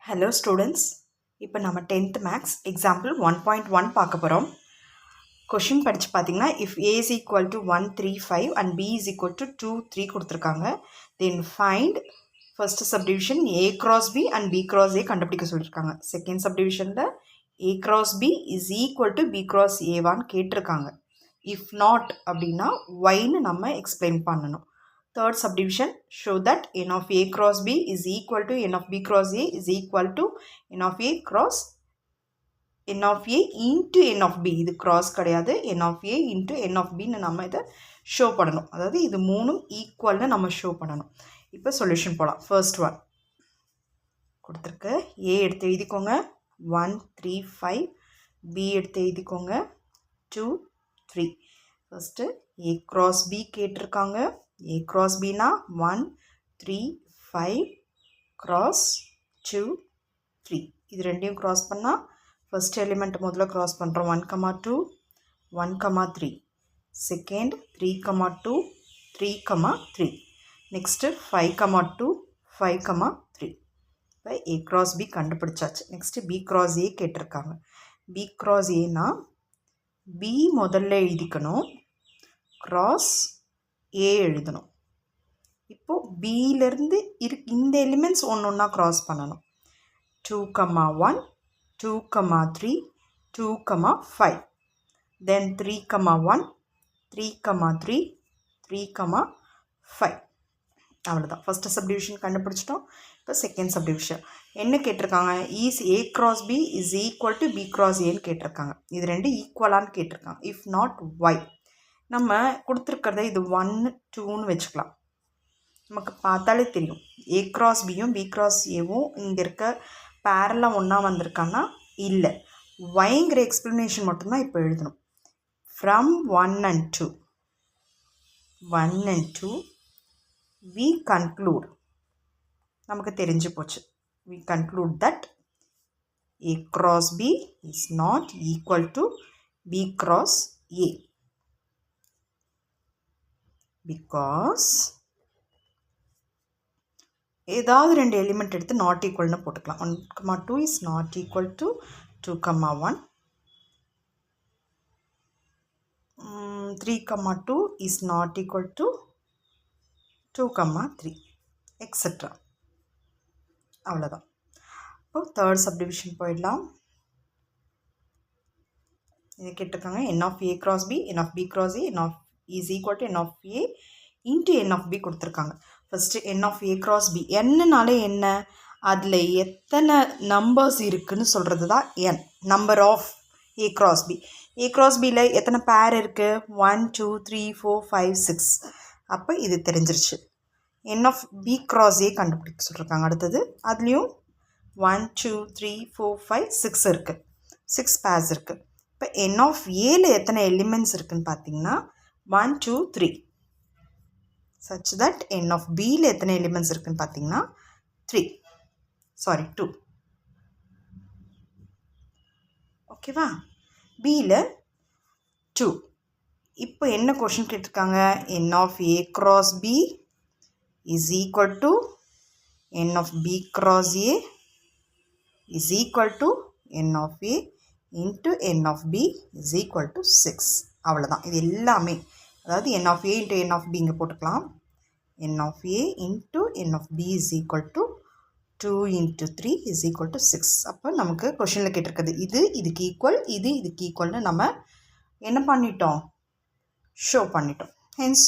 Hello students, இப்போ நம்ம 10th Maths example 1.1 பார்க்க போகிறோம். கொஷின் படித்து பார்த்தீங்கன்னா if a is equal to 1, 3, 5 and b is equal to 2, 3 கொடுத்துருக்காங்க. Then find first subdivision a cross b and b cross a கண்டுபிடிக்க சொல்லியிருக்காங்க. Second subdivisionல a cross b is equal to b cross a வான்னு கேட்டிருக்காங்க. If not அப்படின்னா yன்னு நம்ம explain பண்ணணும். Third subdivision, show that n of a cross b is equal to n of b cross a is equal to n of a cross n of a into n of b. இது cross கிடையாது. n of a into n of b ன்னு நம்ம இதை show பண்ணணும். அதாவது இது மூணும் ஈக்குவல்னு நம்ம ஷோ பண்ணணும். இப்போ சொல்யூஷன் போகலாம். ஃபர்ஸ்ட் ஒன் கொடுத்துருக்கு. a எடுத்து எழுதிக்கோங்க 1, 3, 5. b எடுத்து எழுதிக்கோங்க 2, 3. ஃபர்ஸ்ட்டு a cross b கேட்டிருக்காங்க. a cross b னா 1, 3, 5 cross 2, 3. இது ரெண்டையும் cross பண்ணால் first element முதல்ல cross பண்ணுறோம் 1, 2, 1, 3. Second 3, 2, 3, 3. Next 5, 2, 5, 3. இப்போ a cross b கண்டுபிடிச்சாச்சு. Next b cross a கேட்டிருக்காங்க. b cross a னா b முதல்ல எழுதிக்கணும், cross a எழுதணும். இப்போ பியிலிருந்து இந்த எலிமெண்ட்ஸ் ஒன்று க்ராஸ் பண்ணணும். 2, 1, 2, 3, 2, 5. Then 3, 1, 3, 3, 3, 5. அவ்வளோதான். ஃபஸ்ட்டு சப்டிவிஷன் கண்டுபிடிச்சிட்டோம். இப்போ செகண்ட் சப்டிவிஷன் என்ன கேட்டிருக்காங்க? Is a cross b is equal to b cross a ன்னு கேட்டிருக்காங்க. இது ரெண்டு ஈக்குவலான்னு கேட்டிருக்காங்க. If not why. நம்ம கொடுத்துருக்கிறத இது 1, 2ன்னு வச்சுக்கலாம். நமக்கு பார்த்தாலே தெரியும் a cross bயும் b cross aவும் இங்கே இருக்க பேரலாக ஒன்றா வந்திருக்கான்னா இல்லை. ஒய்ங்கிற எக்ஸ்ப்ளனேஷன் மட்டும்தான் இப்போ எழுதணும். ஃப்ரம் 1 and 2 we conclude, நமக்கு தெரிஞ்சு போச்சு. we conclude that a cross b is not equal to b cross a because ஏதாவது ரெண்டு எலிமெண்ட் எடுத்து நாட் ஈக்குவல்னு போட்டுக்கலாம். 1, 2 is not equal to 2, 1. 3, 2 is not equal to 2, 3 etcetera. அவ்வளோதான். இப்போ தேர்ட் சப்டிவிஷன் போயிடலாம். இது கேட்டிருக்காங்க n of a cross b, n of b cross a, n of is equal to n of a into n of b கொடுத்துருக்காங்க. First n of a cross b. என்னனாலே என்ன? அதில் எத்தனை நம்பர்ஸ் இருக்குதுன்னு சொல்கிறது தான் n. Number of a cross b. a cross bயில் எத்தனை பேர் இருக்குது? 1, 2, 3, 4, 5, 6. அப்போ இது தெரிஞ்சிருச்சு. n of b cross a கண்டுபிடிக்க சொல்லியிருக்காங்க. அடுத்தது அதுலேயும் 1, 2, 3, 4, 5, 6 இருக்குது. 6 பேர்ஸ் இருக்குது. இப்போ n of aல எத்தனை எலிமெண்ட்ஸ் இருக்குதுன்னு பார்த்தீங்கன்னா 1, 2, 3. such that n of bயில் எத்தனை எலிமெண்ட்ஸ் இருக்குன்னு பார்த்தீங்கன்னா 2. ஓகேவா? பியில் 2. இப்போ என்ன கொஷின் கேட்டிருக்காங்க? n of a cross b is equal to n of b cross a is equal to n of a into n of b is equal to 6. அவ்வளோதான். இது எல்லாமே அதாவது n of a into n of b இங்கே போட்டுக்கலாம். n of a into n of b is equal to 2 into 3 is equal to 6. அப்போ நமக்கு கொஷனில் கேட்டிருக்குது இது இதுக்கு ஈக்குவல், இது இதுக்கு ஈக்குவல்னு நம்ம என்ன பண்ணிட்டோம்? ஷோ பண்ணிட்டோம். Hence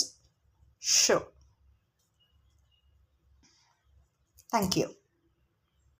show. தேங்க்யூ.